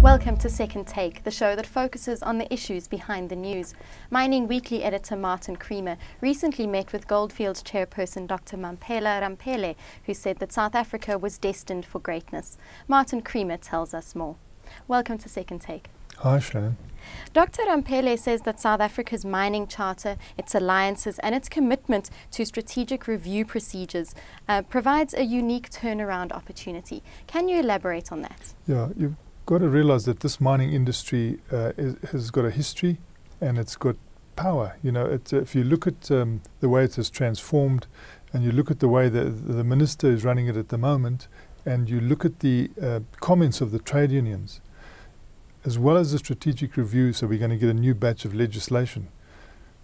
Welcome to Second Take, the show that focuses on the issues behind the news. Mining Weekly editor Martin Creamer recently met with Goldfields chairperson Dr Mamphela Ramphele, who said that South Africa was destined for greatness. Martin Creamer tells us more. Welcome to Second Take. Hi, Shannon. Dr Ramphele says that South Africa's mining charter, its alliances and its commitment to strategic review procedures provides a unique turnaround opportunity. Can you elaborate on that? Yeah, you've got to realize that this mining industry has got a history and it's got power. You know, if you look at the way it has transformed and you look at the way the minister is running it at the moment and you look at the comments of the trade unions, as well as the strategic review, so we're going to get a new batch of legislation,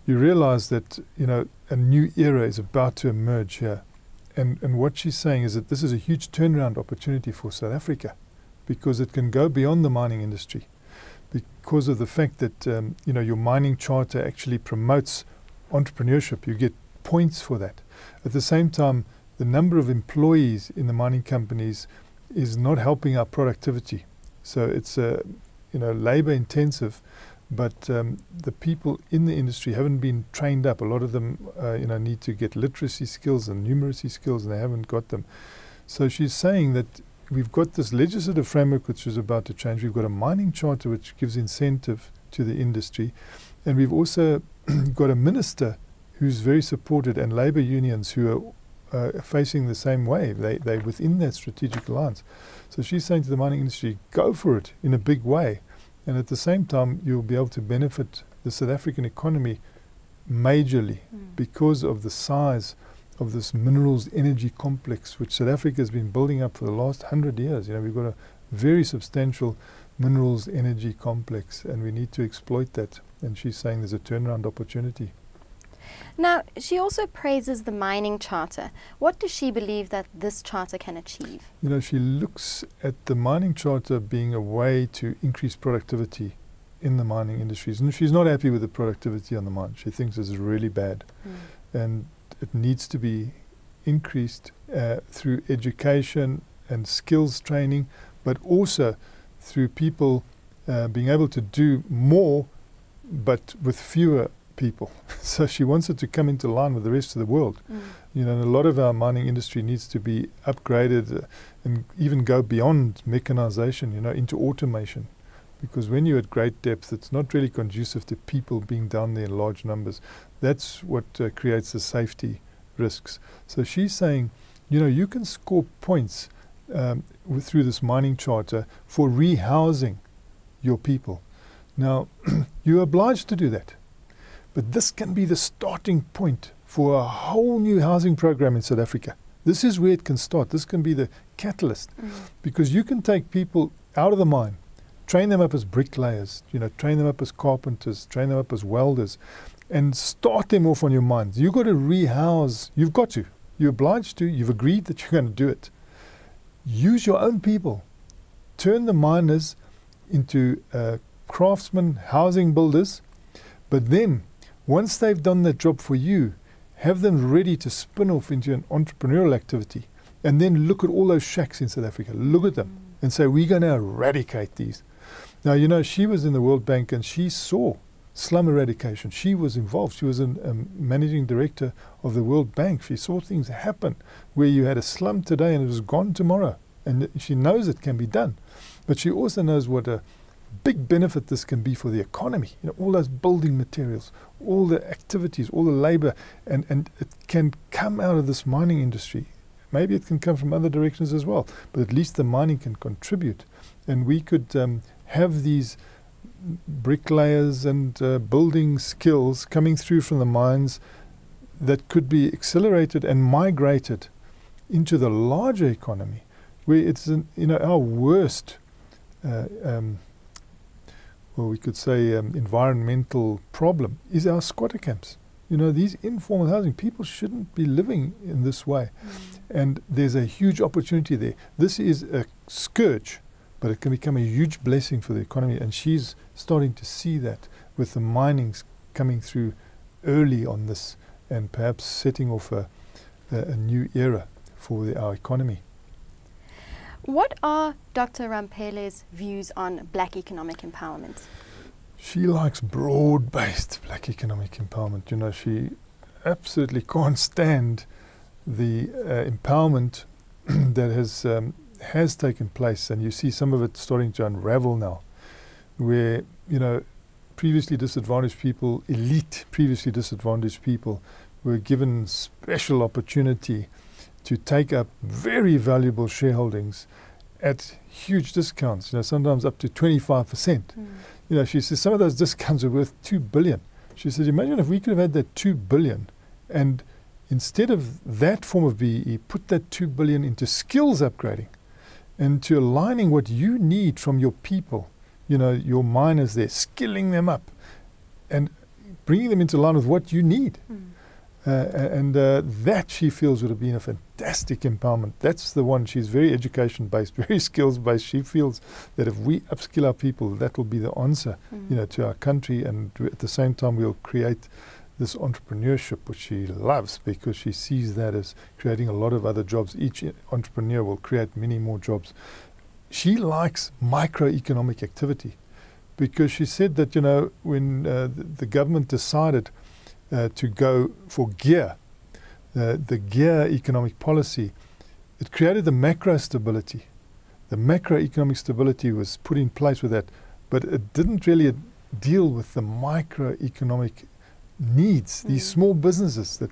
you realize that, you know, a new era is about to emerge here. And what she's saying is that this is a huge turnaround opportunity for South Africa, because it can go beyond the mining industry, because of the fact that, you know, your mining charter actually promotes entrepreneurship. You get points for that. At the same time, the number of employees in the mining companies is not helping our productivity. So it's you know, labor intensive, but the people in the industry haven't been trained up. A lot of them you know, need to get literacy skills and numeracy skills, and they haven't got them. So she's saying that we've got this legislative framework which is about to change. We've got a mining charter which gives incentive to the industry, and we've also got a minister who's very supported, and labor unions who are facing the same way. They're within that strategic alliance. So she's saying to the mining industry, go for it in a big way. And at the same time, you'll be able to benefit the South African economy majorly because of the size of this minerals energy complex, which South Africa has been building up for the last 100 years. You know, we've got a very substantial minerals energy complex, and we need to exploit that. And she's saying there's a turnaround opportunity. Now, she also praises the mining charter. What does she believe that this charter can achieve? You know, she looks at the mining charter being a way to increase productivity in the mining industries. And she's not happy with the productivity on the mine. She thinks it's really bad. And it needs to be increased through education and skills training, but also through people being able to do more, but with fewer people. So she wants it to come into line with the rest of the world. You know, and a lot of our mining industry needs to be upgraded and even go beyond mechanization, you know, into automation. Because when you're at great depth, it's not really conducive to people being down there in large numbers. That's what creates the safety risks. So she's saying, you know, you can score points through this mining charter for rehousing your people. Now, you're obliged to do that. But this can be the starting point for a whole new housing program in South Africa. This is where it can start. This can be the catalyst. Because you can take people out of the mine, train them up as bricklayers, you know, train them up as carpenters, train them up as welders, and start them off on your mines. You've got to rehouse. You've got to. You're obliged to. You've agreed that you're going to do it. Use your own people. Turn the miners into craftsmen, housing builders, but then once they've done that job for you, have them ready to spin off into an entrepreneurial activity, and then look at all those shacks in South Africa. Look at them and say, we're going to eradicate these. Now, you know, she was in the World Bank and she saw slum eradication. She was involved. She was a managing director of the World Bank. She saw things happen where you had a slum today and it was gone tomorrow. And she knows it can be done. But she also knows what a big benefit this can be for the economy. You know, all those building materials, all the activities, all the labor, and it can come out of this mining industry. Maybe it can come from other directions as well, but at least the mining can contribute. And we could have these bricklayers and building skills coming through from the mines that could be accelerated and migrated into the larger economy, where it's, you know, our worst well, we could say environmental problem is our squatter camps. You know, these informal housing, people shouldn't be living in this way. And there's a huge opportunity there. This is a scourge, but it can become a huge blessing for the economy. And she's starting to see that with the minings coming through early on this, and perhaps setting off a new era for our economy. What are Dr. Ramphele's views on black economic empowerment? She likes broad-based black economic empowerment. You know, she absolutely can't stand the empowerment that has taken place, and you see some of it starting to unravel now, where, you know, previously disadvantaged people, elite previously disadvantaged people, were given special opportunity to take up very valuable shareholdings at huge discounts, you know, sometimes up to 25%. You know, she says some of those discounts are worth 2 billion. She says, imagine if we could have had that 2 billion and instead of that form of BEE, put that 2 billion into skills upgrading and to aligning what you need from your people, you know, your miners there, skilling them up and bringing them into line with what you need. That she feels would have been a fantastic empowerment. That's the one. She's very education-based, very skills-based. She feels that if we upskill our people, that will be the answer, you know, to our country, and at the same time we'll create this entrepreneurship, which she loves, because she sees that as creating a lot of other jobs. Each entrepreneur will create many more jobs. She likes microeconomic activity, because she said that, you know, when the government decided to go for GEAR, the GEAR economic policy, it created the macro stability. The macroeconomic stability was put in place with that, but it didn't really deal with the microeconomic needs, these small businesses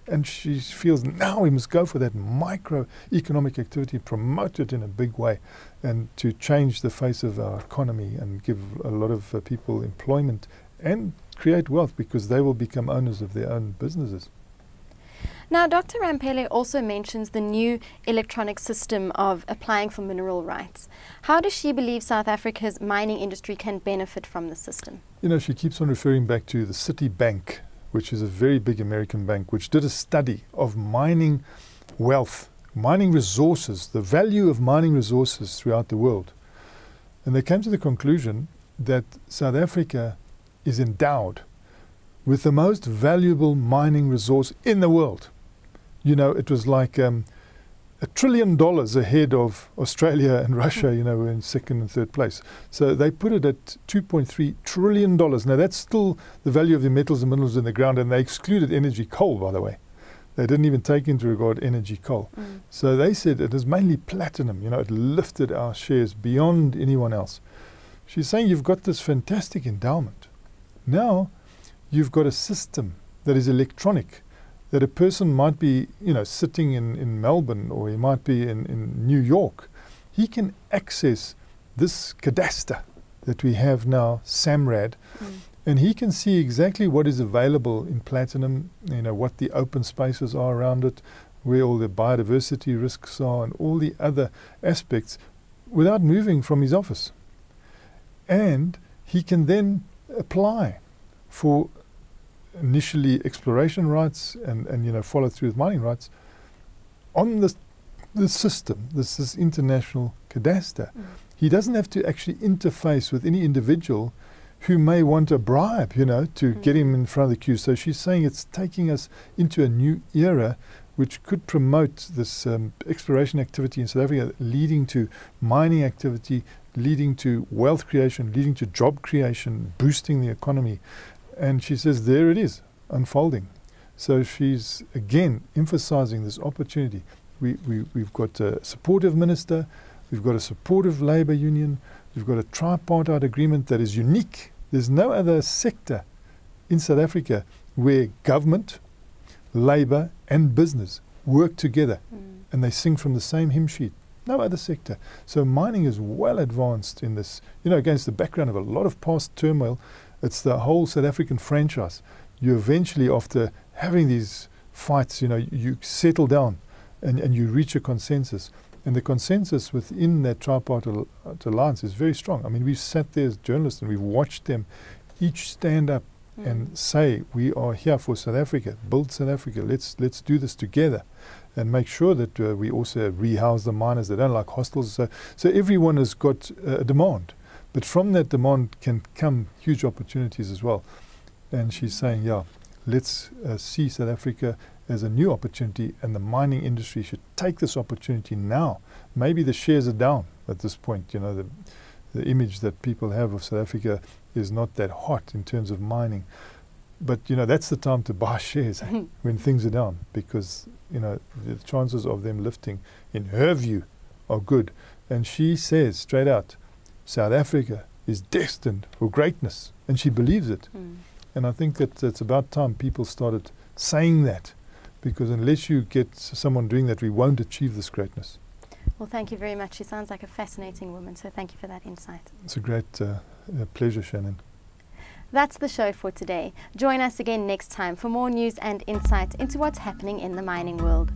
and she feels now we must go for that microeconomic activity, promote it in a big way, and to change the face of our economy and give a lot of people employment and create wealth, because they will become owners of their own businesses. Now, Dr. Ramphele also mentions the new electronic system of applying for mineral rights. How does she believe South Africa's mining industry can benefit from the system? You know, she keeps on referring back to the Citibank, which is a very big American bank, which did a study of mining wealth, mining resources, the value of mining resources throughout the world. And they came to the conclusion that South Africa is endowed with the most valuable mining resource in the world. You know, it was like $1 trillion ahead of Australia and Russia, you know, were in second and third place. So they put it at $2.3 trillion. Now that's still the value of the metals and minerals in the ground, and they excluded energy coal, by the way. They didn't even take into regard energy coal. So they said it is mainly platinum, you know, it lifted our shares beyond anyone else. She's saying you've got this fantastic endowment. Now you've got a system that is electronic, that a person might be, you know, sitting in Melbourne, or he might be in New York. He can access this cadastre that we have now, SAMRAD, and he can see exactly what is available in platinum, you know, what the open spaces are around it, where all the biodiversity risks are, and all the other aspects, without moving from his office. And he can then apply for initially exploration rights and you know, follow through with mining rights on the system, this international cadastre. He doesn't have to actually interface with any individual who may want a bribe, you know, to get him in front of the queue. So she's saying it's taking us into a new era which could promote this exploration activity in South Africa, leading to mining activity, leading to wealth creation, leading to job creation, boosting the economy. And she says there it is, unfolding. So she's again emphasizing this opportunity. We've got a supportive minister, we've got a supportive labour union, we've got a tripartite agreement that is unique. There's no other sector in South Africa where government, labour and business work together and they sing from the same hymn sheet. No other sector. So mining is well advanced in this, you know, against the background of a lot of past turmoil. It's the whole South African franchise. You eventually, after having these fights, you know, you settle down and you reach a consensus. And the consensus within that tripartite alliance is very strong. I mean, we've sat there as journalists and we've watched them each stand up and say, we are here for South Africa, build South Africa, let's do this together and make sure that we also rehouse the miners. They don't like hostels. So everyone has got a demand. But from that demand can come huge opportunities as well. And she's saying, yeah, let's see South Africa as a new opportunity, and the mining industry should take this opportunity now. Maybe the shares are down at this point. You know, the image that people have of South Africa is not that hot in terms of mining. But, you know, that's the time to buy shares when things are down, because, you know, the chances of them lifting, in her view, are good. And she says straight out, South Africa is destined for greatness, and she believes it. And I think that it's about time people started saying that, because unless you get someone doing that, we won't achieve this greatness. Well, thank you very much. She sounds like a fascinating woman, so thank you for that insight. It's a great pleasure, Shannon. That's the show for today. Join us again next time for more news and insight into what's happening in the mining world.